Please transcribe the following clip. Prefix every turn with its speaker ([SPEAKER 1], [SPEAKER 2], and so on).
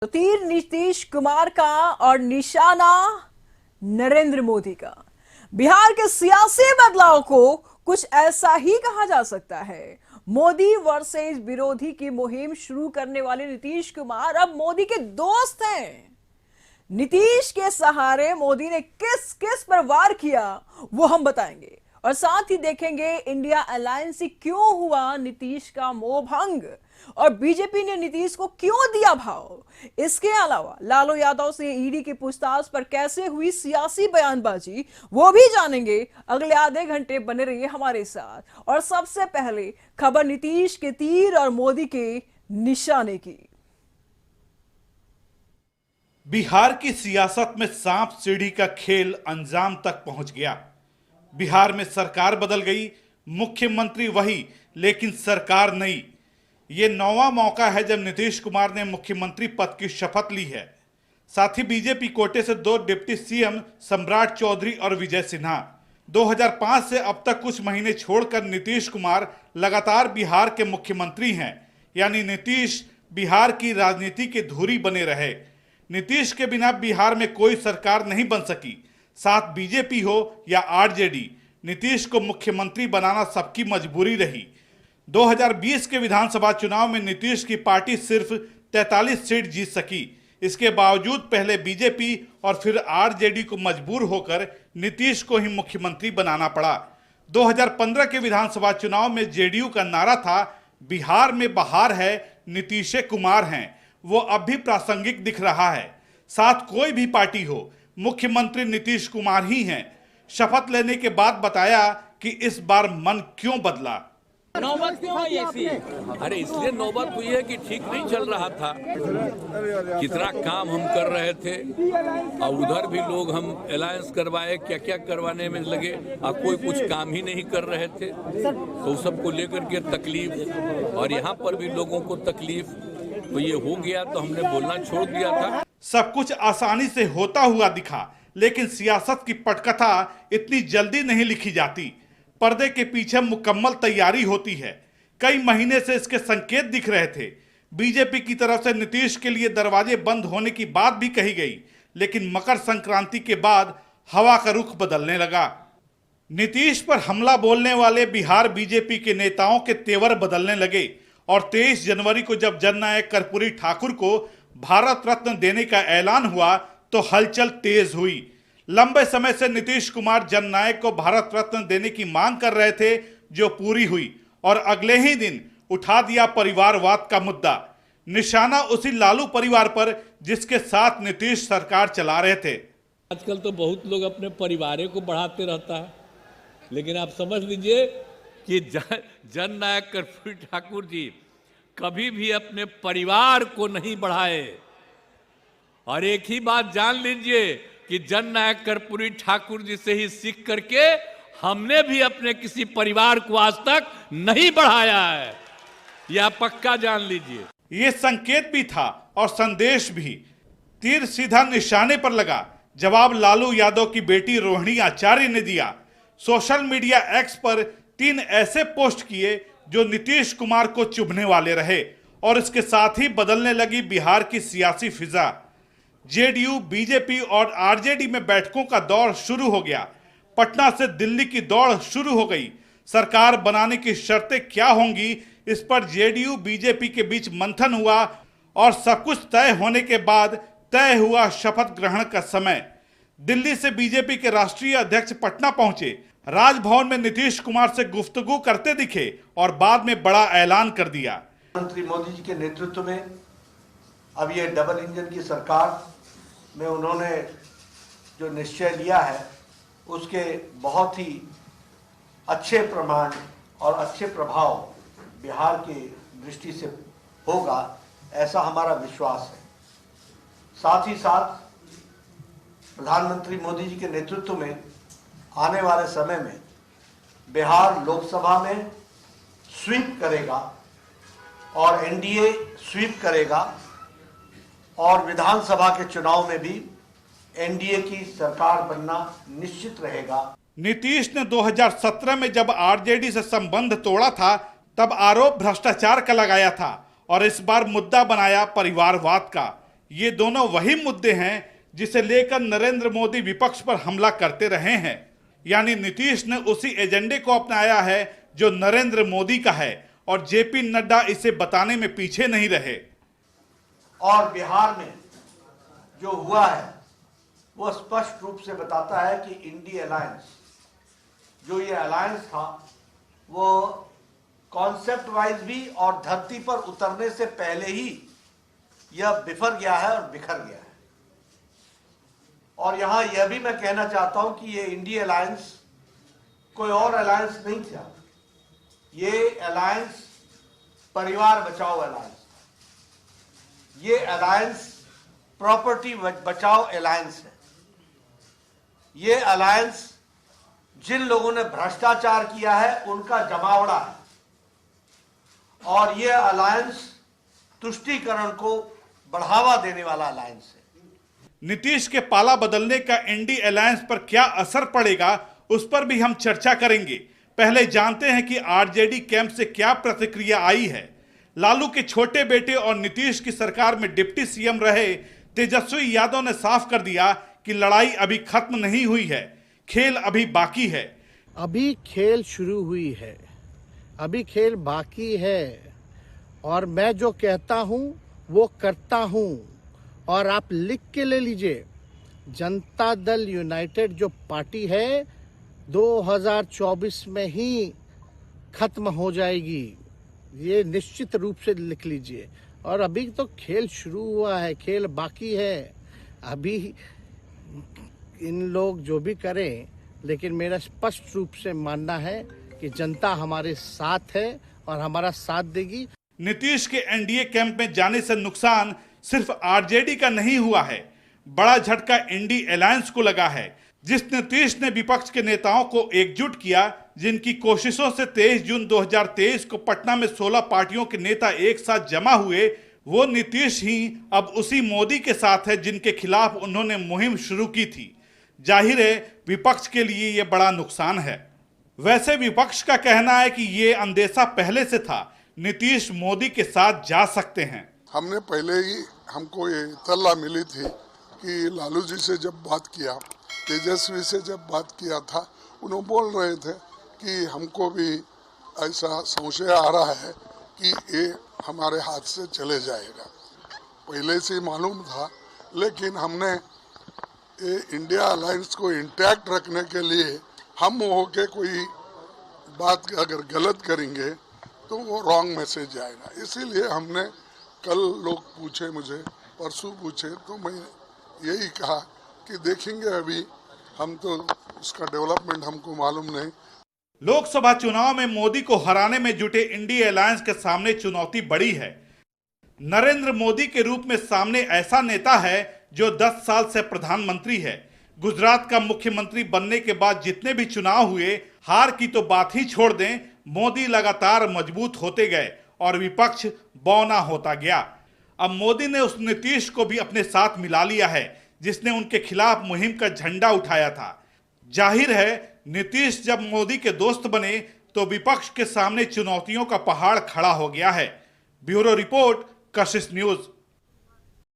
[SPEAKER 1] तो तीर नीतीश कुमार का और निशाना नरेंद्र मोदी का। बिहार के सियासी बदलाव को कुछ ऐसा ही कहा जा सकता है। मोदी वर्सेस विरोधी की मुहिम शुरू करने वाले नीतीश कुमार अब मोदी के दोस्त हैं। नीतीश के सहारे मोदी ने किस किस पर वार किया वो हम बताएंगे, और साथ ही देखेंगे इंडिया अलायंस से क्यों हुआ नीतीश का मोह भंग और बीजेपी ने नीतीश को क्यों दिया भाव। इसके अलावा लालू यादव से ईडी की पूछताछ पर कैसे हुई सियासी बयानबाजी वो भी जानेंगे। अगले आधे घंटे बने रहिए हमारे साथ। और सबसे पहले खबर नीतीश के तीर और मोदी के निशाने की।
[SPEAKER 2] बिहार की सियासत में सांप सीढ़ी का खेल अंजाम तक पहुंच गया। बिहार में सरकार बदल गई, मुख्यमंत्री वही लेकिन सरकार नई। ये 9वां मौका है जब नीतीश कुमार ने मुख्यमंत्री पद की शपथ ली है। साथ ही बीजेपी कोटे से 2 डिप्टी सीएम सम्राट चौधरी और विजय सिन्हा। 2005 से अब तक कुछ महीने छोड़कर नीतीश कुमार लगातार बिहार के मुख्यमंत्री हैं, यानी नीतीश बिहार की राजनीति के धुरी बने रहे। नीतीश के बिना बिहार में कोई सरकार नहीं बन सकी, साथ बीजेपी हो या आरजेडी, नीतीश को मुख्यमंत्री बनाना सबकी मजबूरी रही। 2020 के विधानसभा चुनाव में नीतीश की पार्टी सिर्फ 43 सीट जीत सकी। इसके बावजूद पहले बीजेपी और फिर आरजेडी को मजबूर होकर नीतीश को ही मुख्यमंत्री बनाना पड़ा। 2015 के विधानसभा चुनाव में जेडीयू का नारा था, बिहार में बहार है, नीतीश कुमार हैं। वो अब भी प्रासंगिक दिख रहा है। साथ कोई भी पार्टी हो, मुख्यमंत्री नीतीश कुमार ही हैं। शपथ लेने के बाद बताया कि इस बार मन क्यों बदला।
[SPEAKER 3] नौबत क्यों आई ऐसी? अरे इसलिए नौबत हुई है कि ठीक नहीं चल रहा था। कितना काम हम कर रहे थे और उधर भी लोग हम अलायंस करवाए, क्या क्या करवाने में लगे और कोई कुछ काम ही नहीं कर रहे थे। तो सबको लेकर के तकलीफ, और यहाँ पर भी लोगों को तकलीफ, तो ये हो गया तो हमने बोलना छोड़ दिया था।
[SPEAKER 2] सब कुछ आसानी से होता हुआ दिखा, लेकिन सियासत की पटकथा इतनी जल्दी नहीं लिखी जाती। पर्दे के पीछे मुकम्मल तैयारी होती है। कई महीने से इसके संकेत दिख रहे थे। बीजेपी की तरफ से नीतीश के लिए दरवाजे बंद होने की बात भी कही गई, लेकिन मकर संक्रांति के बाद हवा का रुख बदलने लगा। नीतीश पर हमला बोलने वाले बिहार बीजेपी के नेताओं के तेवर बदलने लगे और 23 जनवरी को जब जननायक कर्पूरी ठाकुर को भारत रत्न देने का ऐलान हुआ तो हलचल तेज हुई। लंबे समय से नीतीश कुमार जननायक को भारत रत्न देने की मांग कर रहे थे, जो पूरी हुई, और अगले ही दिन उठा दिया परिवारवाद का मुद्दा। निशाना उसी लालू परिवार पर जिसके साथ नीतीश सरकार चला रहे थे।
[SPEAKER 3] आजकल तो बहुत लोग अपने परिवार को बढ़ाते रहता है, लेकिन आप समझ लीजिए कि जननायक कर्पूरी ठाकुर जी कभी भी अपने परिवार को नहीं बढ़ाए। और एक ही बात जान लीजिए कि जननायक कर्पूरी ठाकुर जी से ही सीख करके हमने भी अपने किसी परिवार को आज तक नहीं बढ़ाया है, यह पक्का जान लीजिए।
[SPEAKER 2] ये संकेत भी था और संदेश भी। तीर सीधा निशाने पर लगा। जवाब लालू यादव की बेटी रोहिणी आचार्य ने दिया। सोशल मीडिया एक्स पर 3 ऐसे पोस्ट किए जो नीतीश कुमार को चुभने वाले रहे, और इसके साथ ही बदलने लगी बिहार की सियासी फिजा। जेडीयू, बीजेपी और आरजेडी में बैठकों का दौर शुरू हो गया। पटना से दिल्ली की दौड़ शुरू हो गई। सरकार बनाने की शर्तें क्या होंगी, इस पर जेडीयू बीजेपी के बीच मंथन हुआ, और सब कुछ तय होने के बाद तय हुआ शपथ ग्रहण का समय। दिल्ली से बीजेपी के राष्ट्रीय अध्यक्ष पटना पहुंचे। राजभवन में नीतीश कुमार से गुफ्तगू करते दिखे और बाद में बड़ा ऐलान कर दिया।
[SPEAKER 4] प्रधानमंत्री मोदी जी के नेतृत्व में अब ये डबल इंजन की सरकार में उन्होंने जो निश्चय लिया है उसके बहुत ही अच्छे प्रमाण और अच्छे प्रभाव बिहार की दृष्टि से होगा, ऐसा हमारा विश्वास है। साथ ही साथ प्रधानमंत्री मोदी जी के नेतृत्व में आने वाले समय में बिहार लोकसभा में स्वीप करेगा और एनडीए स्वीप करेगा, और विधानसभा के चुनाव में भी एनडीए की सरकार बनना निश्चित रहेगा।
[SPEAKER 2] नीतीश ने 2017 में जब आरजेडी से संबंध तोड़ा था, तब आरोप भ्रष्टाचार का लगाया था, और इस बार मुद्दा बनाया परिवारवाद का। ये दोनों वही मुद्दे हैं जिसे लेकर नरेंद्र मोदी विपक्ष पर हमला करते रहे हैं। यानी नीतीश ने उसी एजेंडे को अपनाया है जो नरेंद्र मोदी का है और जेपी नड्डा इसे बताने में पीछे नहीं रहे।
[SPEAKER 4] और बिहार में जो हुआ है वो स्पष्ट रूप से बताता है कि इंडी अलायंस, जो ये अलायंस था, वो कॉन्सेप्ट वाइज भी और धरती पर उतरने से पहले ही यह बिफर गया है और बिखर गया है। और यहां यह भी मैं कहना चाहता हूं कि ये इंडी अलायंस कोई और अलायंस नहीं था, ये अलायंस परिवार बचाओ अलायंस, ये अलायंस प्रॉपर्टी बचाओ अलायंस है। ये अलायंस जिन लोगों ने भ्रष्टाचार किया है उनका जमावड़ा है, और ये अलायंस तुष्टीकरण को बढ़ावा देने वाला अलायंस है।
[SPEAKER 2] नीतीश के पाला बदलने का इंडी अलायंस पर क्या असर पड़ेगा, उस पर भी हम चर्चा करेंगे। पहले जानते हैं कि आरजेडी कैंप से क्या प्रतिक्रिया आई है। लालू के छोटे बेटे और नीतीश की सरकार में डिप्टी सीएम रहे तेजस्वी यादव ने साफ कर दिया कि लड़ाई अभी खत्म नहीं हुई है, खेल अभी बाकी है।
[SPEAKER 5] अभी खेल शुरू हुई है, अभी खेल बाकी है, और मैं जो कहता हूं वो करता हूं। और आप लिख के ले लीजिए, जनता दल यूनाइटेड जो पार्टी है 2024 में ही खत्म हो जाएगी, ये निश्चित रूप से लिख लीजिए। और अभी तो खेल शुरू हुआ है, खेल बाकी है। अभी इन लोग जो भी करें, लेकिन मेरा स्पष्ट रूप से मानना है कि जनता हमारे साथ है और हमारा साथ देगी।
[SPEAKER 2] नीतीश के एनडीए कैंप में जाने से नुकसान सिर्फ आरजेडी का नहीं हुआ है, बड़ा झटका इंडी अलायंस को लगा है। जिस नीतीश ने विपक्ष के नेताओं को एकजुट किया, जिनकी कोशिशों से 23 जून 2023 को पटना में 16 पार्टियों के नेता एक साथ जमा हुए, वो नीतीश ही अब उसी मोदी के साथ है जिनके खिलाफ उन्होंने मुहिम शुरू की थी। जाहिर है विपक्ष के लिए ये बड़ा नुकसान है। वैसे विपक्ष का कहना है कि ये अंदेशा पहले से था, नीतीश मोदी के साथ जा सकते हैं।
[SPEAKER 6] हमने पहले ही, हमको ये इत्तला मिली थी कि लालू जी से जब बात किया, तेजस्वी से जब बात किया था, उन्होंने बोल रहे थे कि हमको भी ऐसा संशय आ रहा है कि ये हमारे हाथ से चले जाएगा। पहले से मालूम था, लेकिन हमने ये इंडिया अलायंस को इंटैक्ट रखने के लिए हम होके कोई बात अगर गलत करेंगे तो वो रॉन्ग मैसेज आएगा। इसीलिए हमने, कल लोग पूछे मुझे, परसों पूछे, तो मैं यही कहा कि देखेंगे, अभी हम तो उसका डेवलपमेंट हमको मालूम नहीं।
[SPEAKER 2] लोकसभा चुनाव में मोदी को हराने में जुटे इंडिया अलायंस के सामने चुनौती बड़ी है। नरेंद्र मोदी के रूप में सामने ऐसा नेता है जो 10 साल से प्रधानमंत्री है। गुजरात का मुख्यमंत्री बनने के बाद जितने भी चुनाव हुए, हार की तो बात ही छोड़ दें, मोदी लगातार मजबूत होते गए और विपक्ष बौना होता गया। अब मोदी ने उस नीतीश को भी अपने साथ मिला लिया है जिसने उनके खिलाफ मुहिम का झंडा उठाया था। जाहिर है नीतीश जब मोदी के दोस्त बने तो विपक्ष के सामने चुनौतियों का पहाड़ खड़ा हो गया है। ब्यूरो रिपोर्ट, कशिश न्यूज।